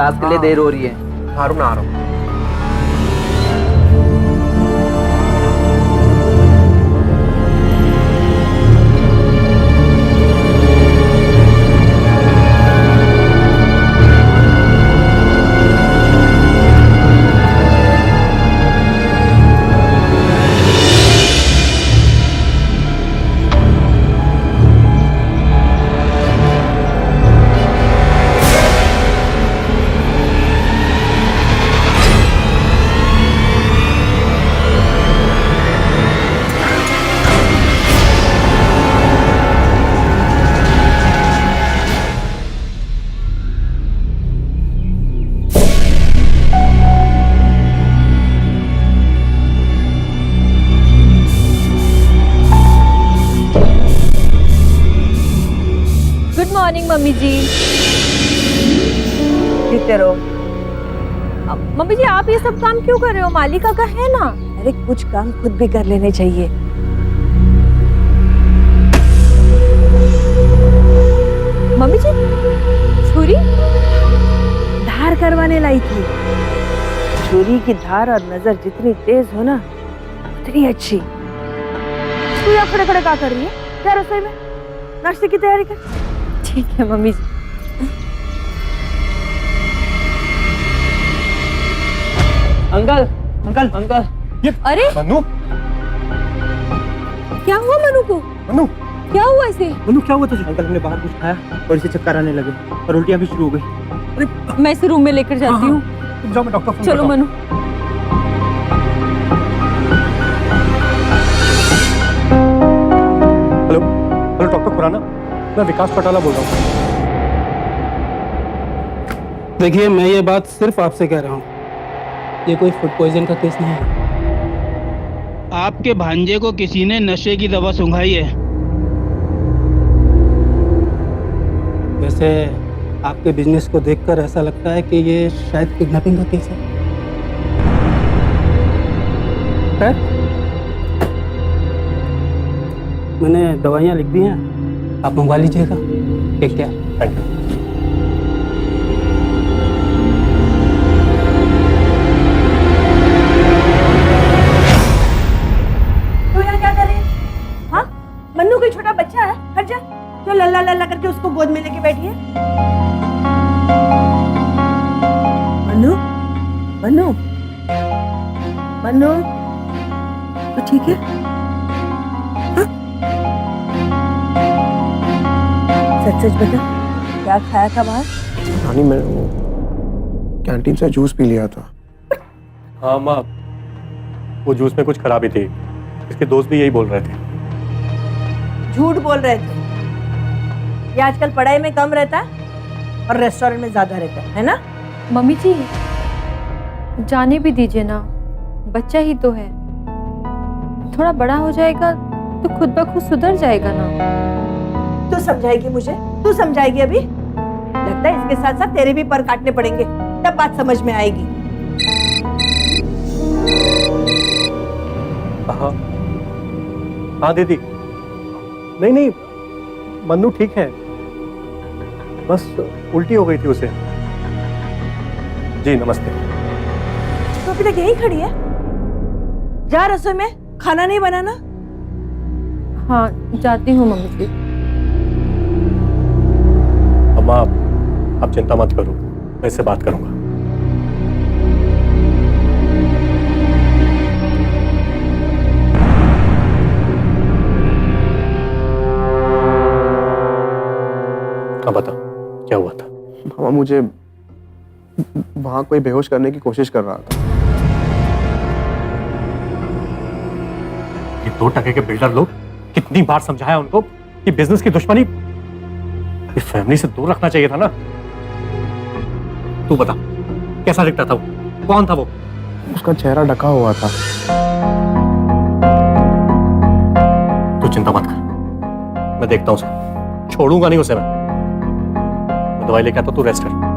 Class के लिए देर हो रही है। आ रहा हूँ। गुड मॉर्निंग मम्मी जी। जीते रहो। मम्मी जी आप ये सब काम क्यों कर रहे हो? मालिका का है ना। अरे कुछ काम खुद भी कर लेने चाहिए। मम्मी जी छुरी धार करवाने लाई थी। छुरी की धार और नजर जितनी तेज हो ना उतनी अच्छी। तू यहाँ खड़े खड़े क्या कर रही है? क्या रसोई में नाश्ते की तैयारी कर। ठीक है mummy ji. Uncle uncle uncle. अरे मनु, क्या हुआ मनु को? मनु, क्या हुआ इसे? मनु क्या हुआ तुझे? अंकल ने बाहर कुछ खाया और इसे चक्कर आने लगे और उल्टियां भी शुरू हो गई। अरे मैं इसे रूम में लेकर जाती हूँ। तुम जाओ, मैं डॉक्टर फोन चलो करता हूँ। Manu. Hello hello doctor Khurana, मैं विकास चौटाला बोल रहा हूँ। देखिए मैं ये बात सिर्फ आपसे कह रहा हूँ, ये कोई फूड पॉइजन का केस नहीं है। आपके भांजे को किसी ने नशे की दवा सुंघाई है। वैसे आपके बिजनेस को देखकर ऐसा लगता है कि ये शायद किडनैपिंग का केस है। मैंने दवाइयाँ लिख दी हैं, आप मंगवा लीजिएगा। Take care. Thank you. तू यहाँ क्या कर रही है? हाँ, मन्नू कोई छोटा बच्चा है? हट जा। जो लल्ला लल्ला करके उसको गोद में लेके बैठी है। मन्नू, मन्नू, मन्नू, तो ठीक है? हाँ? सच सच बता, क्या खाया था बाहर? रानी, मैं वो कैंटीन से जूस पी लिया था। हाँ माँ, वो जूस में कुछ खराबी थी। इसके दोस्त भी यही बोल रहे थे। झूठ बोल रहे थे। ये आजकल पढ़ाई में कम रहता है और रेस्टोरेंट में ज्यादा रहता है ना? मम्मी जी जाने भी दीजिए ना, बच्चा ही तो है। थोड़ा बड़ा हो जाएगा तो खुद ब खुद सुधर जाएगा ना। तू समझाएगी मुझे? तू समझाएगी अभी? लगता है इसके साथ साथ तेरे भी पर काटने पड़ेंगे, तब बात समझ में आएगी। हाँ हाँ दीदी, नहीं नहीं, मन्नू ठीक है, बस उल्टी हो गई थी उसे। जी नमस्ते। तो अभी तक यही खड़ी है? जा रसोई में, खाना नहीं बनाना? हाँ जाती हूँ मम्मी जी। अम्मा आप चिंता मत करो, मैं इससे बात करूंगा। अब बता क्या हुआ था? मामा मुझे वहां कोई बेहोश करने की कोशिश कर रहा था। ये 2 टके के बिल्डर लोग, कितनी बार समझाया उनको कि बिजनेस की दुश्मनी ये फैमिली से दूर रखना चाहिए था ना। तू बता कैसा दिखता था वो? कौन था वो? उसका चेहरा ढका हुआ था। तू चिंता मत कर, मैं देखता हूं उसे, छोड़ूंगा नहीं उसे। मैं दवाई लेके आता, तू रेस्ट कर।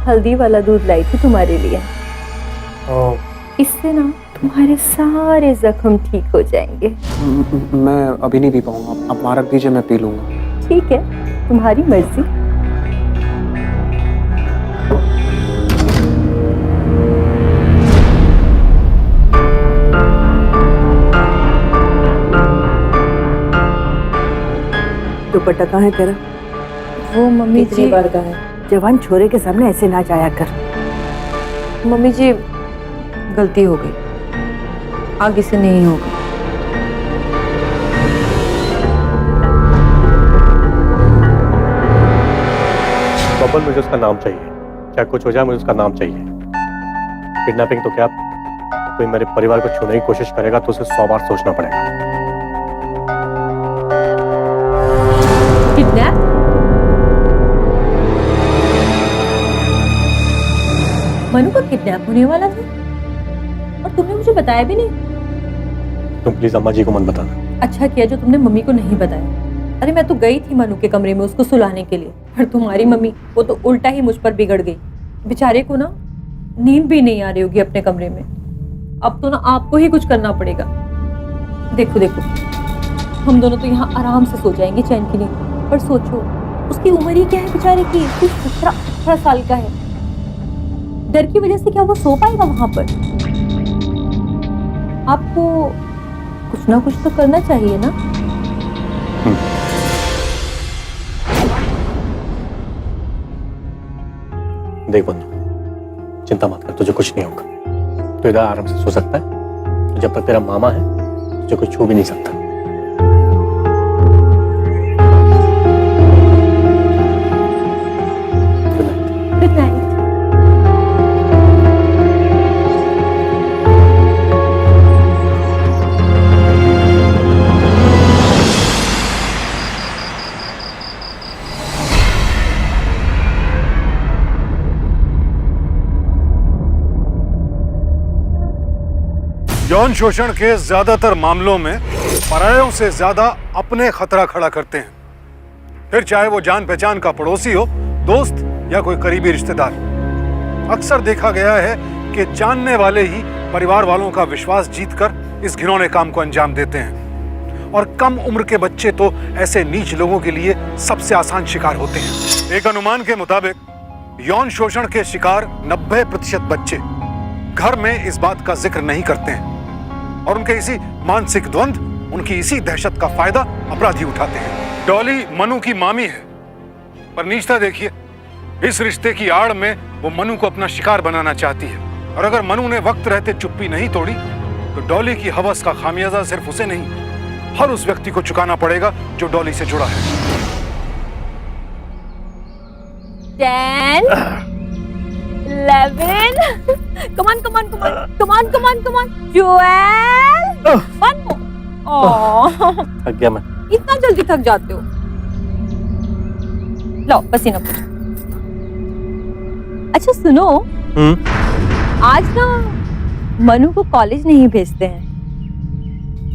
हल्दी वाला दूध लाई थी तुम्हारे लिए। इससे ना तुम्हारे सारे जख्म ठीक हो जाएंगे। मैं अभी नहीं पी पाऊंगा, आप वहाँ रख दीजिए, मैं पी लूंगा। ठीक है, तुम्हारी मर्जी। दुपट्टा कहाँ है तेरा? वो मम्मी कितनी जी, बार कहा है जवान छोरे के सामने ऐसे ना जाया कर। मम्मी जी गलती हो गई, आगे से नहीं होगी। बबल, मुझे उसका नाम चाहिए। चाहे कुछ हो जाए, मुझे उसका नाम चाहिए। किडनैपिंग तो क्या, कोई मेरे परिवार को छूने की कोशिश करेगा तो उसे 100 बार सोचना पड़ेगा। किडनैप? मनु का किडनैप होने वाला था और तुमने मुझे बताया भी नहीं। तुम प्लीज अम्मा जी को मत बताना। अच्छा किया जो तुमने मम्मी को नहीं बताया। अरे मैं तो गई थी मनु के कमरे में उसको सुलाने के लिए, पर तुम्हारी मम्मी वो तो उल्टा ही मुझ पर बिगड़ गई। बेचारे को ना नींद भी नहीं आ रही होगी अपने कमरे में। अब तो ना आपको ही कुछ करना पड़ेगा। देखो देखो, हम दोनों तो यहाँ आराम से सो जाएंगे चैन की नींद, पर सोचो उसकी उम्र ही क्या है बेचारे की, 17-18 साल का है। डर की वजह से क्या वो सो पाएगा वहां पर? आपको कुछ ना कुछ तो करना चाहिए ना। देख बंधु, चिंता मत कर, तुझे कुछ नहीं होगा। तो इधर आराम से सो सकता है। जब तक तेरा मामा है तुझे कोई छू भी नहीं सकता। Good night. यौन शोषण के ज्यादातर मामलों में परायों से ज्यादा अपने खतरा खड़ा करते हैं, फिर चाहे वो जान पहचान का पड़ोसी हो, दोस्त या कोई करीबी रिश्तेदार। अक्सर देखा गया है कि जानने वाले ही परिवार वालों का विश्वास जीतकर इस घिनौने काम को अंजाम देते हैं, और कम उम्र के बच्चे तो ऐसे नीच लोगों के लिए सबसे आसान शिकार होते हैं। एक अनुमान के मुताबिक यौन शोषण के शिकार 90% बच्चे घर में इस बात का जिक्र नहीं करते हैं, और उनके इसी मानसिक द्वंद, उनकी इसी दहशत का फायदा अपराधी उठाते हैं। डॉली मनु की मामी है, पर नीचता देखिए, इस रिश्ते की आड़ में वो मनु को अपना शिकार बनाना चाहती है। और अगर मनु ने वक्त रहते चुप्पी नहीं तोड़ी तो डॉली की हवस का खामियाजा सिर्फ उसे नहीं, हर उस व्यक्ति को चुकाना पड़ेगा जो डॉली से जुड़ा है। 10, 11, come on, come on, come on, come on, come on, come on, 12, one more. Oh, थक गया मैं। इतना जल्दी थक जाते हो? लो पसीना पूछो। अच्छा सुनो, आज ना मनु को कॉलेज नहीं भेजते हैं।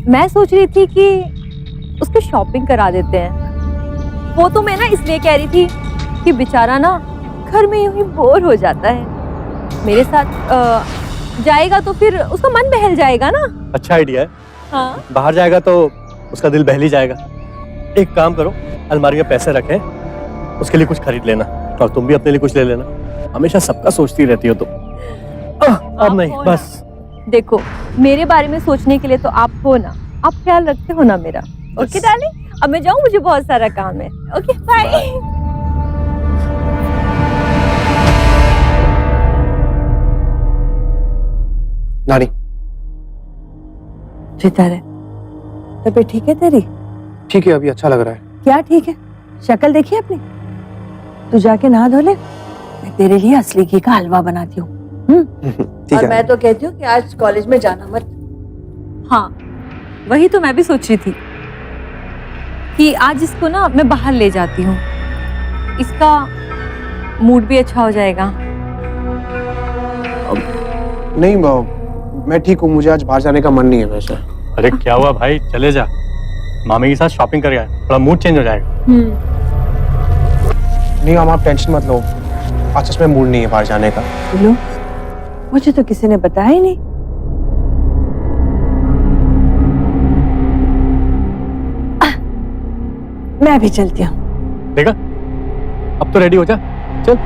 मैं सोच रही थी कि उसको शॉपिंग करा देते हैं। वो तो मैं ना इसलिए कह रही थी कि बेचारा ना घर में यूं ही बोर हो जाता है। मेरे साथ जाएगा तो फिर उसका मन बहल जाएगा ना। अच्छा आइडिया है। हाँ? बाहर जाएगा तो उसका दिल बहल ही जाएगा। एक काम करो, अलमारी में पैसे रखें, उसके लिए कुछ खरीद लेना, और तुम भी अपने लिए कुछ ले लेना। हमेशा सबका सोचती रहती हो तुम। अब नहीं, बस। देखो, मेरे बारे में सोचने के लिए तो आप हो ना, आप ख्याल रखते हो ना मेरा। ओके डार्लिंग, अब मैं जाऊँ, मुझे बहुत सारा काम है। Okay bye. नानी, सितारे, तबीयत ठीक है तेरी? ठीक है, अभी अच्छा लग रहा है। क्या ठीक है? शक्ल देखी अपनी? तू जाके नहा धो ले, मैं तेरे लिए असली घी का हलवा बनाती हूँ। ठीक और है। मैं तो कहती हूँ कि आज कॉलेज में जाना मत। हाँ, वही तो मैं भी सोच रही थी कि आज इसको ना मैं बाहर ले जाती हूँ, इसका मूड भी अच्छा हो जाएगा। नहीं, मैं ठीक हूँ, मुझे आज बाहर जाने का मन नहीं है वैसे। अरे क्या हुआ भाई, चले जा, मामी के साथ शॉपिंग कर आए, थोड़ा मूड चेंज हो जाएगा। नहीं, हम आप टेंशन मत लो, आज सच में मूड नहीं है बाहर जाने का। लो, मुझे तो किसी ने बताया ही नहीं। मैं भी चलती हूँ। देखा, अब तो रेडी हो जा, चल।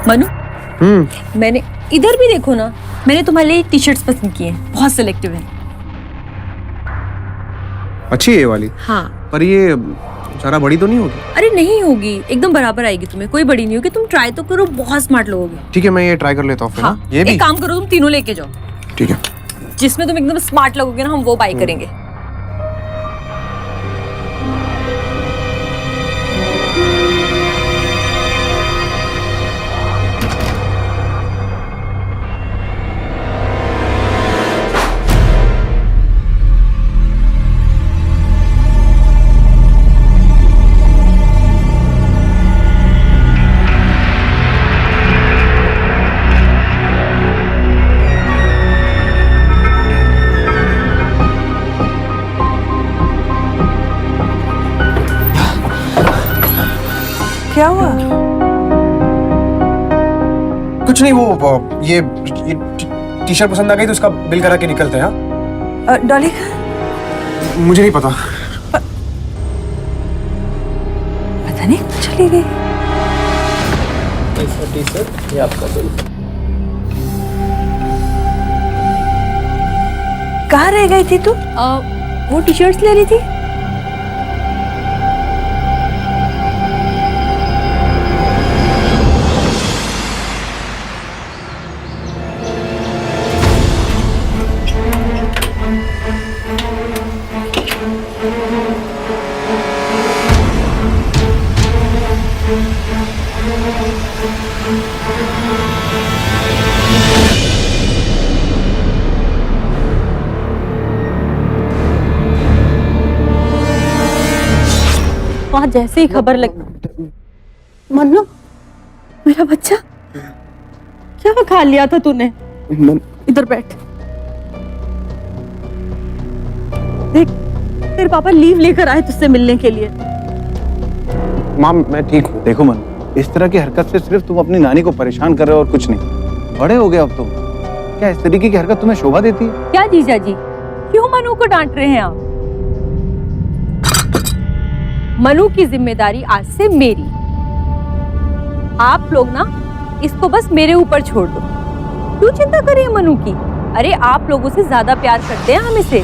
मनु, मैंने इधर भी देखो ना, मैंने तुम्हारे लिए टी शर्ट्स पसंद की हैं, बहुत सिलेक्टिव है। अच्छी है ये वाली। हाँ, पर ये ज़्यादा बड़ी तो नहीं होगी? अरे नहीं होगी, एकदम बराबर आएगी तुम्हें, कोई बड़ी नहीं होगी। तुम ट्राई तो करो, बहुत स्मार्ट लोगे। ठीक है, मैं ये ट्राई कर लेता हूँ फिर। हाँ, ये भी एक काम करो, तुम तीनों लेके जाओ। ठीक है। जिसमें तुम एकदम स्मार्ट लगोगे ना, हम वो बाय करेंगे। क्या हुआ? कुछ नहीं, वो ये टी शर्ट पसंद आ गई तो उसका बिल करा के निकलते हैं। हाँ, डॉली, मुझे नहीं पता। पता नहीं चली गई। टी शर्ट, ये आपका बिल। कहाँ रह गई थी तू? वो टी शर्ट्स ले रही थी। वहां जैसे ही खबर लगी, मन्नू, मेरा बच्चा, क्या खा लिया था तूने? इधर बैठ, देख तेरे पापा लीव लेकर आए तुझसे मिलने के लिए। माँ, मैं ठीक हूँ। देखो मन, इस तरह की हरकत से सिर्फ तुम अपनी नानी को परेशान कर रहे हो और कुछ नहीं। बड़े हो गए अब तुम। क्या इस तरीके की हरकत तुम्हें शोभा देती है? क्या जीजा जी, क्यों मनु को डांट रहे हैं आप? मनु की जिम्मेदारी आज से मेरी। आप लोग ना इसको बस मेरे ऊपर छोड़ दो। क्यों चिंता करिए मनु की? अरे आप लोगों से ज्यादा प्यार करते हैं हम इसे।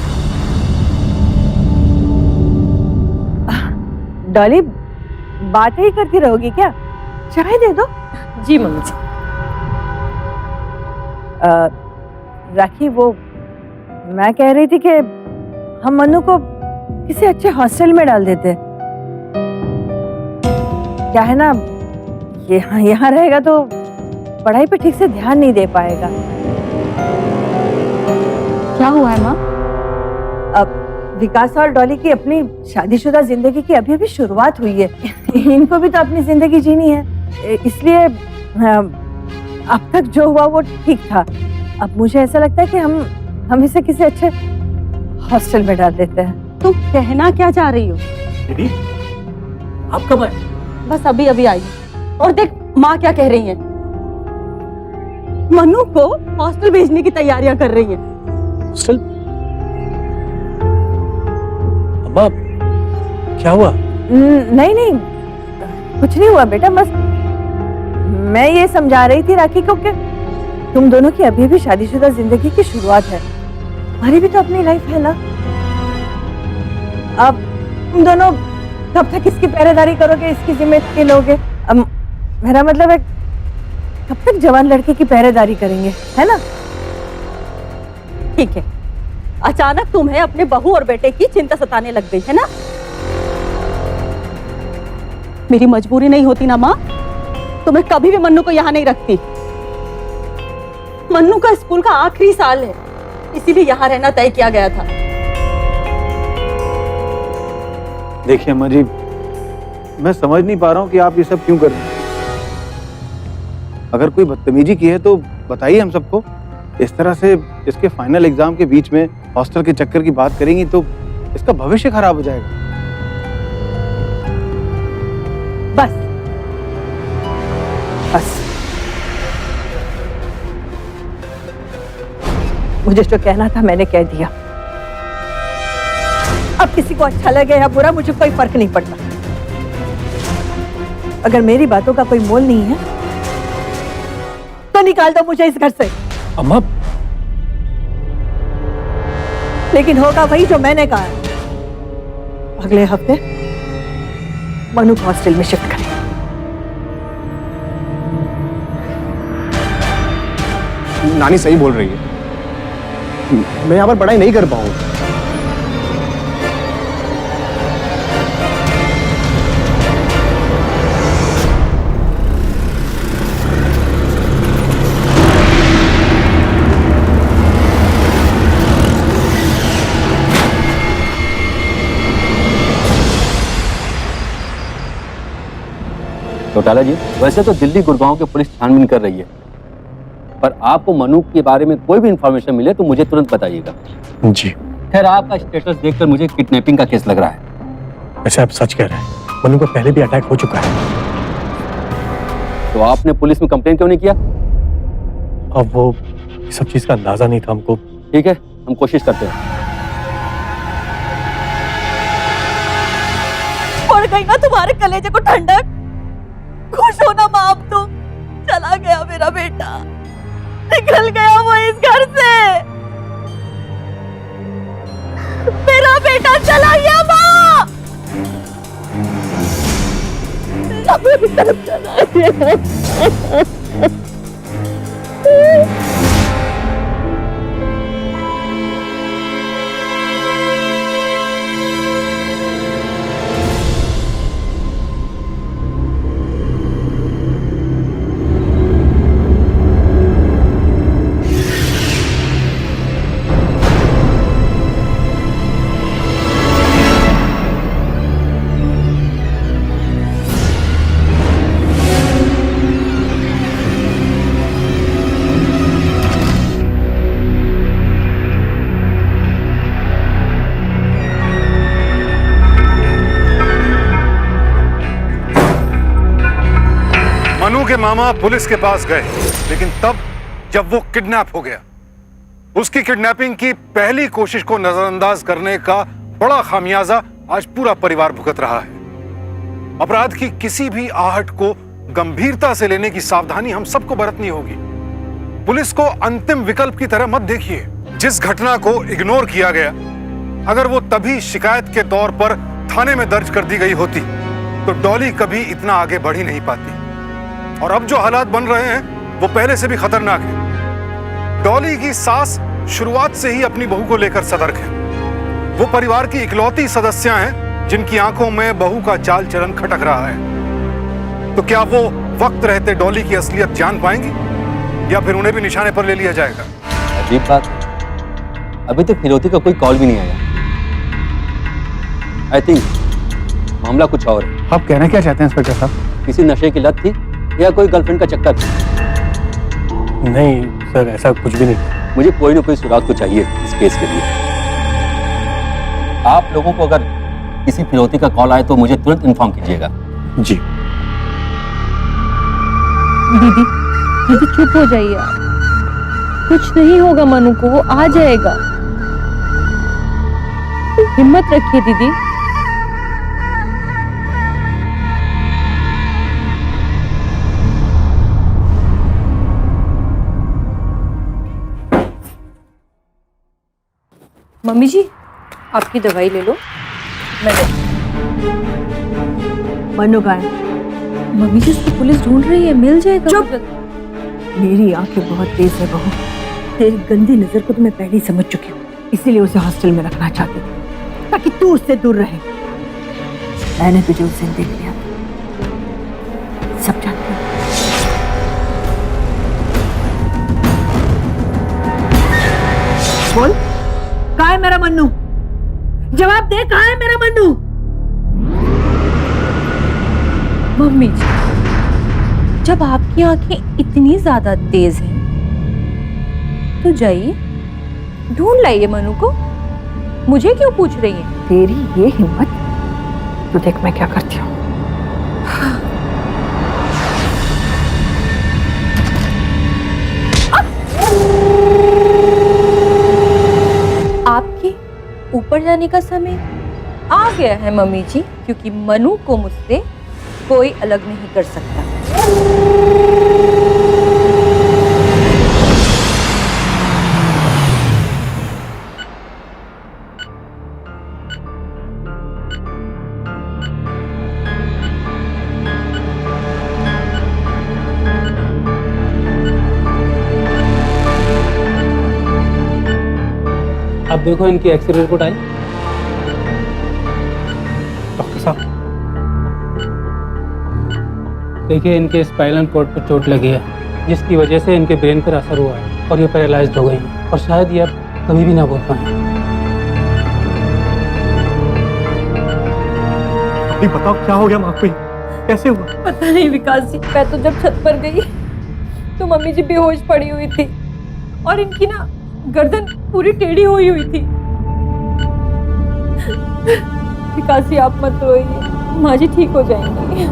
डॉली, बात ही करती रहोगी क्या? चाय दे दो। जी मम्मी जी। राखी, वो मैं कह रही थी कि हम मनु को किसी अच्छे हॉस्टल में डाल देते। क्या है ना, यहाँ रहेगा तो पढ़ाई पे ठीक से ध्यान नहीं दे पाएगा। क्या हुआ है माँ? अब विकास और डॉली की अपनी शादीशुदा जिंदगी की अभी अभी शुरुआत हुई है। इनको भी तो अपनी जिंदगी जीनी है, इसलिए अब तक जो हुआ वो ठीक था। अब मुझे ऐसा लगता है कि हम इसे किसी अच्छे हॉस्टल में डाल देते हैं। तुम कहना क्या चाह रही हो? दीदी, आप कब आए? बस अभी अभी आई। और देख माँ क्या कह रही है, मनु को हॉस्टल भेजने की तैयारियां कर रही है। हॉस्टल? अम्मा, क्या हुआ? नहीं नहीं, कुछ नहीं हुआ बेटा, बस मैं ये समझा रही थी राखी को कि तुम दोनों की अभी भी शादीशुदा जिंदगी की शुरुआत है। हमारी भी तो अपनी लाइफ है ना। अब तुम दोनों कब तक इसकी पहरेदारी करोगे, इसकी जिम्मेदारी लोगे? अब मेरा मतलब है कब तक जवान लड़के की पहरेदारी करेंगे, है ना? ठीक है, अचानक तुम्हें अपने बहू और बेटे की चिंता सताने लग गई है ना? मेरी मजबूरी नहीं होती ना माँ, तो मैं कभी भी मन्नू को यहाँ नहीं रखती। मन्नू का स्कूल का आखिरी साल है, इसीलिए यहाँ रहना तय किया गया था। देखिए अम्मा जी, मैं समझ नहीं पा रहा हूँ कि आप ये सब क्यों कर रहे हैं। अगर कोई बदतमीजी की है तो बताइए हम सबको। इस तरह से इसके फाइनल एग्जाम के बीच में हॉस्टल के चक्कर की बात करेंगी तो इसका भविष्य खराब हो जाएगा। बस बस, मुझे जो कहना था मैंने कह दिया। अब किसी को अच्छा लगे या बुरा, मुझे कोई फर्क नहीं पड़ता। अगर मेरी बातों का कोई मोल नहीं है तो निकाल दो मुझे इस घर से। अम्मा, लेकिन होगा वही जो मैंने कहा है। अगले हफ्ते मनु को हॉस्टल में शिफ्ट करें। नानी सही बोल रही है, मैं यहाँ पर पढ़ाई नहीं कर पाऊंगा। चौटाला जी, वैसे तो दिल्ली गुड़गांव की पुलिस छानबीन कर रही है, पर आपको मनु के बारे में कोई भी इंफॉर्मेशन मिले तो मुझे तुरंत बताइएगा। जी। खैर, आपका स्टेटस देखकर मुझे किडनैपिंग का केस लग रहा है। वैसे आप सच कह रहे हैं, मनु को पहले भी अटैक हो चुका है। तो आपने पुलिस में कंप्लेन क्यों नहीं किया? अब वो सब चीज का अंदाजा नहीं था हमको। ठीक है, हम कोशिश करते हैं। पड़ गई ना तुम्हारे कलेजे को ठंडक। खुश हो ना माँ, अब तो चला गया मेरा बेटा, निकल गया वो इस घर से। मेरा बेटा चला गया माँ, मेरा बेटा चला गया। मनु के मामा पुलिस के पास गए, लेकिन तब जब वो किडनैप हो गया। उसकी किडनैपिंग की पहली कोशिश को नजरअंदाज करने का बड़ा खामियाजा आज पूरा परिवार भुगत रहा है। अपराध की किसी भी आहट को गंभीरता से लेने की सावधानी हम सबको बरतनी होगी। पुलिस को अंतिम विकल्प की तरह मत देखिए। जिस घटना को इग्नोर किया गया, अगर वो तभी शिकायत के तौर पर थाने में दर्ज कर दी गई होती तो डॉली कभी इतना आगे बढ़ ही नहीं पाती। और अब जो हालात बन रहे हैं वो पहले से भी खतरनाक है। डॉली की सास शुरुआत से ही अपनी बहू को लेकर सतर्क है। वो परिवार की इकलौती सदस्य हैं जिनकी आंखों में बहू का चाल चलन खटक रहा है। तो क्या वो वक्त रहते डॉली की असलियत जान पाएंगी या फिर उन्हें भी निशाने पर ले लिया जाएगा? अजीब बात, अभी तक फिरौती का कोई कॉल भी नहीं आया। आई थिंक मामला कुछ और है। आप कहना क्या चाहते हैं इंस्पेक्टर साहब? किसी नशे की लत थी या कोई गर्लफ्रेंड का चक्कर था? नहीं सर, ऐसा कुछ भी नहीं। मुझे कोई ना कोई सुराग तो चाहिए इस केस के लिए। आप लोगों को अगर किसी फिरौती का कॉल आए तो मुझे तुरंत इन्फॉर्म कीजिएगा। जी। दीदी, दीदी चुप हो जाइए आप। कुछ नहीं होगा मनु को, वो आ जाएगा। हिम्मत रखिए दीदी। मम्मी जी, आपकी दवाई ले लो। मनु कहाँ है? मम्मी जी, उसको पुलिस ढूंढ रही है, मिल जाएगा। चुप! मेरी आंखें बहुत तेज है बहू। तेरी गंदी नजर को तो मैं पहले ही समझ चुकी हूँ, इसीलिए उसे हॉस्टल में रखना चाहती थी ताकि तू उससे दूर रहे। मैंने तुझे उस दिन देख लिया, सब जानती हूँ। बोल, कहाँ है मेरा मन्नू? जवाब दे, कहाँ है मेरा मन्नू? मम्मी जी, जब आपकी आंखें इतनी ज्यादा तेज हैं तो जाइए ढूंढ लाइए मनु को। मुझे क्यों पूछ रही हैं? तेरी ये हिम्मत, तो देख मैं क्या करती हूँ। आपके ऊपर जाने का समय आ गया है मम्मी जी, क्योंकि मनु को मुझसे कोई अलग नहीं कर सकता। अब देखो इनकी एक्सरे रिपोर्ट आई। डॉक्टर साहब, देखिए इनके स्पाइनल कॉर्ड पर चोट लगी है, जिसकी वजह से इनके ब्रेन पर असर हुआ है और ये पैरालाइज्ड हो गई हैं और शायद ये अब कभी भी ना बोल पाए। नहीं बताओ क्या हो गया माँ को? कैसे हुआ? पता नहीं विकास जी, मैं तो जब छत पर गई तो मम्मी जी बेहोश पड़ी हुई थी और इनकी ना गर्दन पूरी टेढ़ी हुई थी। विकास जी आप मत रोइए, माँ जी ठीक हो जाएंगी।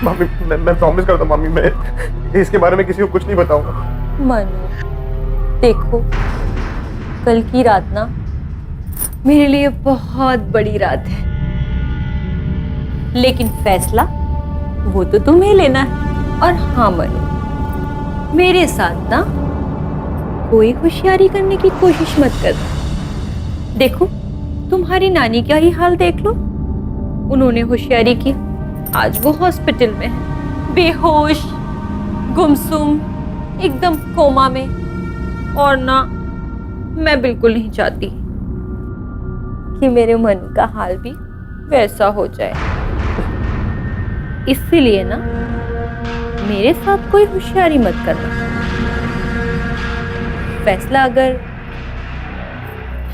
मामी, मैं प्रॉमिस करता हूँ मामी, मैं इसके बारे में किसी को कुछ नहीं बताऊंगा। मनु, देखो कल की रात ना मेरे लिए बहुत बड़ी रात है, लेकिन फैसला वो तो तुम्हें लेना है। और हाँ मनु, मेरे साथ ना कोई होशियारी करने की कोशिश मत करना। देखो तुम्हारी नानी का ही हाल देख लो, उन्होंने होशियारी की, आज वो हॉस्पिटल में है, बेहोश, गुमसुम, एकदम कोमा में। और ना मैं बिल्कुल नहीं चाहती कि मेरे मन का हाल भी वैसा हो जाए। इसलिए ना मेरे साथ कोई होशियारी मत करना। फैसला अगर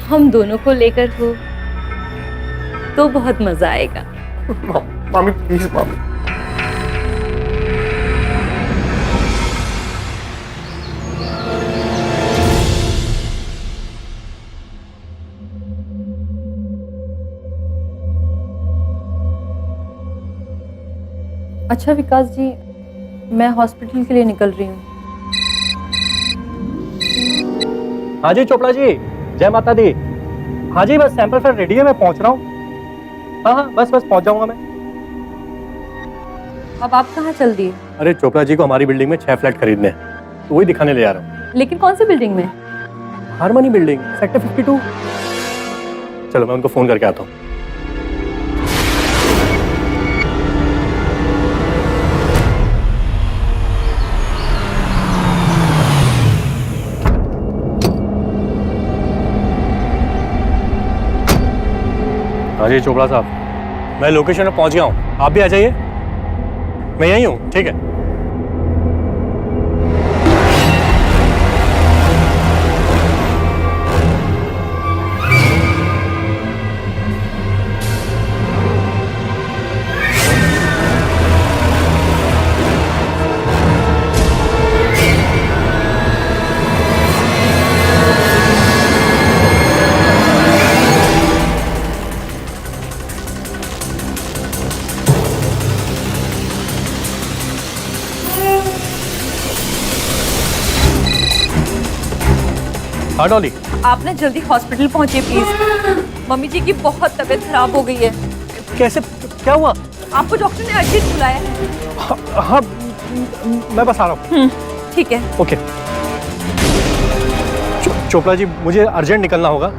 हम दोनों को लेकर हो तो बहुत मजा आएगा। मामी प्लीज मामी। अच्छा विकास जी, मैं हॉस्पिटल के लिए निकल रही हूँ। हाँ जी चोपड़ा जी, जय माता दी। हाँ जी बस सैंपल फिर रेडी है, मैं पहुंच रहा हूँ। हाँ हाँ बस पहुंच जाऊंगा मैं। अब आप कहाँ चल दिए? अरे चोपड़ा जी को हमारी बिल्डिंग में 6 फ्लैट खरीदने हैं, तो वही दिखाने ले जा रहा हूँ। लेकिन कौन सी बिल्डिंग में? Harmony building, sector 52। चलो मैं उनको फोन करके आता हूँ। हाँ जी चोपड़ा साहब, मैं लोकेशन में पहुंच गया हूँ, आप भी आ जाइए। मैं यहीं हूँ, ठीक है। हाँ डॉली, आप ना जल्दी हॉस्पिटल पहुंचिए प्लीज। मम्मी जी की बहुत तबीयत खराब हो गई है। कैसे, क्या हुआ? आपको डॉक्टर ने अर्जेंट बुलाया है। हाँ, मैं बस आ रहा हूँ। ठीक है। ओके। चोपड़ा जी, मुझे अर्जेंट निकलना होगा,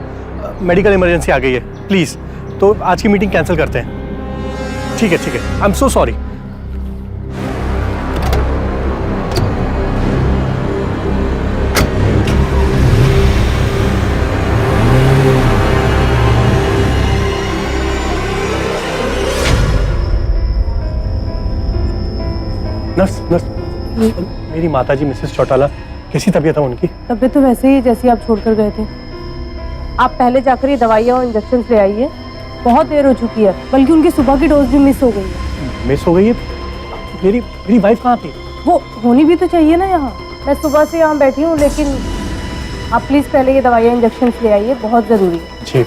मेडिकल इमरजेंसी आ गई है, प्लीज। तो आज की मीटिंग कैंसिल करते हैं। ठीक है, I am so sorry. Nurse, मेरी माताजी मिसेस चौटाला, कैसी तबीयत है उनकी? तबीयत तो वैसे ही जैसी आप छोड़कर गए थे। आप पहले जाकर ये दवाइयाँ और इंजेक्शन ले आइए, बहुत देर हो चुकी है, बल्कि उनकी सुबह की डोज भी मिस हो गई है। मिस हो गई है? मेरी वाइफ कहाँ थी? वो होनी भी तो चाहिए ना यहाँ। मैं सुबह से यहाँ बैठी हूँ, लेकिन आप प्लीज पहले ये दवाइयाँ इंजेक्शन ले आइए, बहुत जरूरी है। जी।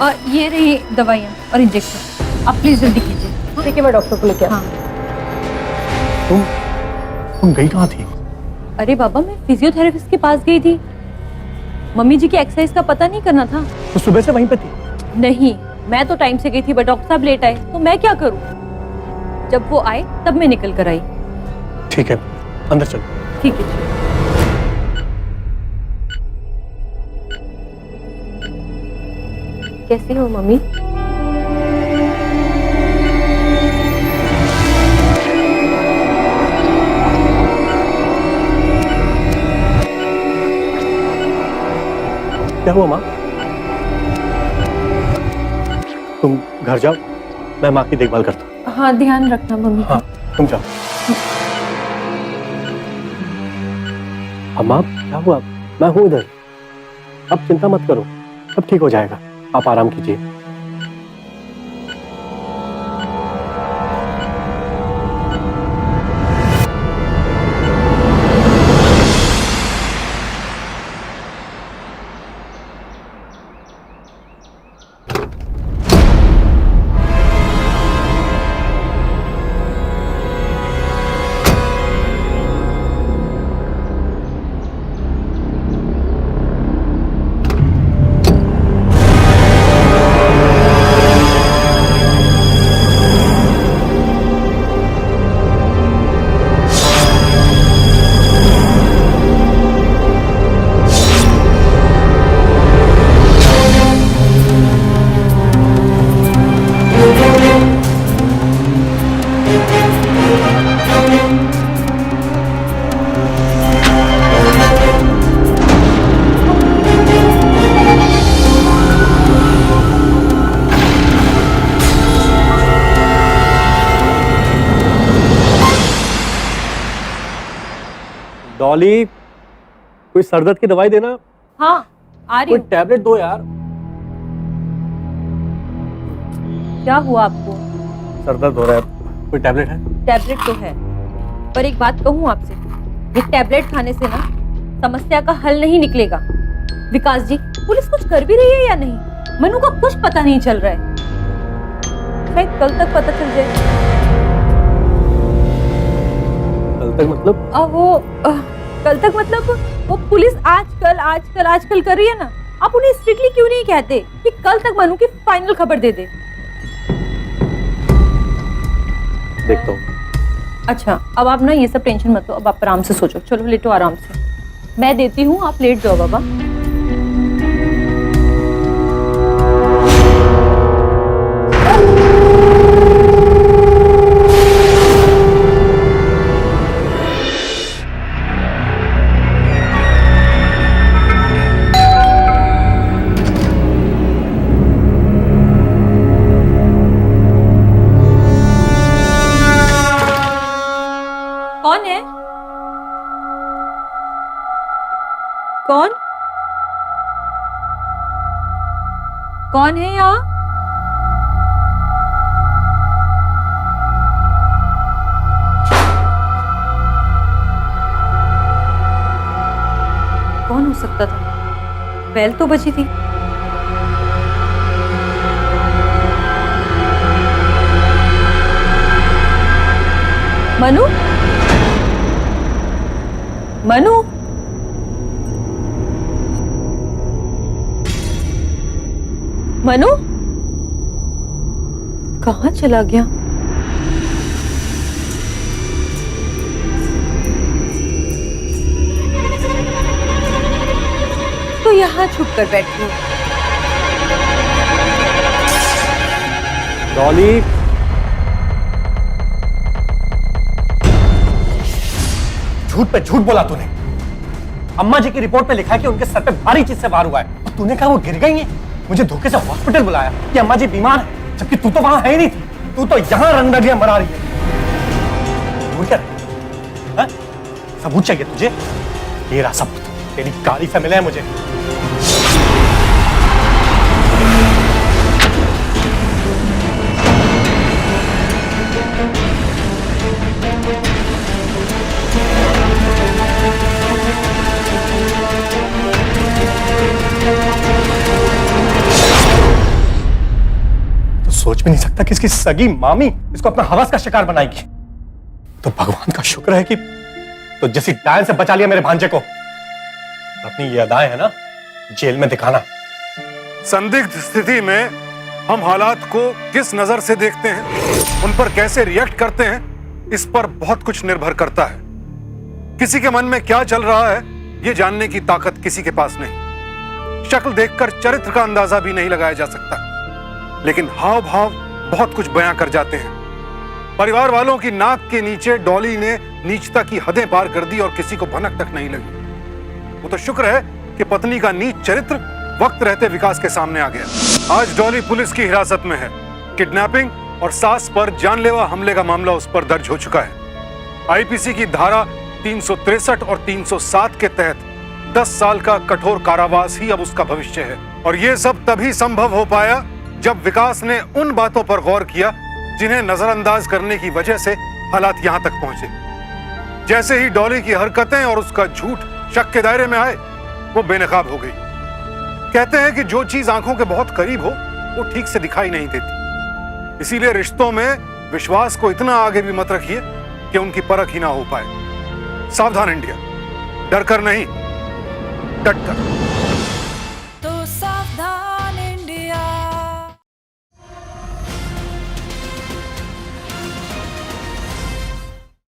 और ये रही दवाइयाँ और इंजेक्शन, आप प्लीज जल्दी कीजिए। ठीक है, मैं डॉक्टर को लेकर। हाँ। तुम गई कहाँ थी? अरे बाबा, मैं फिजियोथेरेपिस्ट के पास गई थी। मम्मी जी की एक्सरसाइज का पता नहीं करना था। तो सुबह से वहीं पे थी? नहीं, मैं तो टाइम से गई थी, बट डॉक्टर साहब लेट आए, तो मैं क्या करूं? जब वो आए तब मैं निकल कर आई। ठीक है, अंदर चलो। ठीक है। कैसी हो मम्मी? क्या हुआ माँ? तुम घर जाओ, मैं माँ की देखभाल करता हूँ। हाँ, ध्यान रखना मम्मी। हाँ, तुम जाओ। अम्मा, क्या हुआ? मैं हूँ इधर, अब चिंता मत करो, सब ठीक हो जाएगा, आप आराम कीजिए। डॉली, कोई सर दर्द की दवाई देना। हाँ, आ रही कोई हूँ। टैबलेट दो यार। क्या हुआ आपको? सर दर्द हो रहा है, कोई टैबलेट है? टैबलेट तो है, पर एक बात कहूँ आपसे, ये टैबलेट खाने से ना समस्या का हल नहीं निकलेगा। विकास जी, पुलिस कुछ कर भी रही है या नहीं? मनु का कुछ पता नहीं चल रहा है, शायद कल तक पता चल जाए। कल तक मतलब? कल तक मतलब वो पुलिस आजकल कर रही है ना। आप उन्हें स्ट्रिक्टली क्यों नहीं कहते कि कल तक मनु की फाइनल खबर दे दे? देखता हूँ। अच्छा, अब आप ना ये सब टेंशन मत लो, अब आप आराम से सोचो। चलो लेटो आराम से, मैं देती हूँ, आप लेट जाओ बाबा। कौन है? कौन? कौन है यहाँ? कौन हो सकता था? बेल तो बजी थी। मनु? मनु? मनु? कहाँ चला गया? यहाँ छुप कर बैठी हूँ। डॉली, झूठ पे झूठ बोला तूने। अम्मा जी की रिपोर्ट पे लिखा है कि उनके सर पे भारी चीज से वार हुआ है, और तूने कहा वो गिर गई हैं। मुझे धोखे से हॉस्पिटल बुलाया कि अम्मा जी बीमार है, जबकि तू तो वहां है ही नहीं थी। तू तो यहां रंगदगियां मरा रही है। वो क्या है? सबूत चाहिए तुझे? ये रहा सबूत, तेरी गाड़ी से मिला है मुझे। सोच भी नहीं सकता कि इसकी सगी मामी इसको अपना हवस का शिकार बनाएगी। तो भगवान का शुक्र है कि तो जैसी डायन से बचा लिया मेरे भांजे को। अपनी ये अदाएं है ना, जेल में दिखाना। संदिग्ध स्थिति में हम हालात को किस नजर से देखते हैं, उन पर कैसे रिएक्ट करते हैं, इस पर बहुत कुछ निर्भर करता है। किसी के मन में क्या चल रहा है, यह जानने की ताकत किसी के पास नहीं। शक्ल देखकर चरित्र का अंदाजा भी नहीं लगाया जा सकता, लेकिन हाव भाव बहुत कुछ बयां कर जाते हैं। परिवार वालों की नाक के नीचे डॉली ने नीचता की हदें पार कर दी और किसी को भनक तक नहीं लगी। वो तो शुक्र है कि पत्नी का नीच चरित्र वक्त रहते विकास के सामने आ गया। आज डॉली पुलिस की हिरासत में है। किडनैपिंग और सास पर जानलेवा हमले का मामला उस पर दर्ज हो चुका है। आईपीसी की धारा 363 और 307 के तहत 10 साल का कठोर कारावास ही अब उसका भविष्य है। और यह सब तभी संभव हो पाया जब विकास ने उन बातों पर गौर किया जिन्हें नजरअंदाज करने की वजह से हालात यहां तक पहुंचे। जैसे ही डॉली की हरकतें और उसका झूठ शक के दायरे में आए, वो बेनकाब हो गई। कहते हैं कि जो चीज आंखों के बहुत करीब हो, वो ठीक से दिखाई नहीं देती। इसीलिए रिश्तों में विश्वास को इतना आगे भी मत रखिए कि उनकी परख ही ना हो पाए। सावधान इंडिया, डर कर नहीं, डट कर।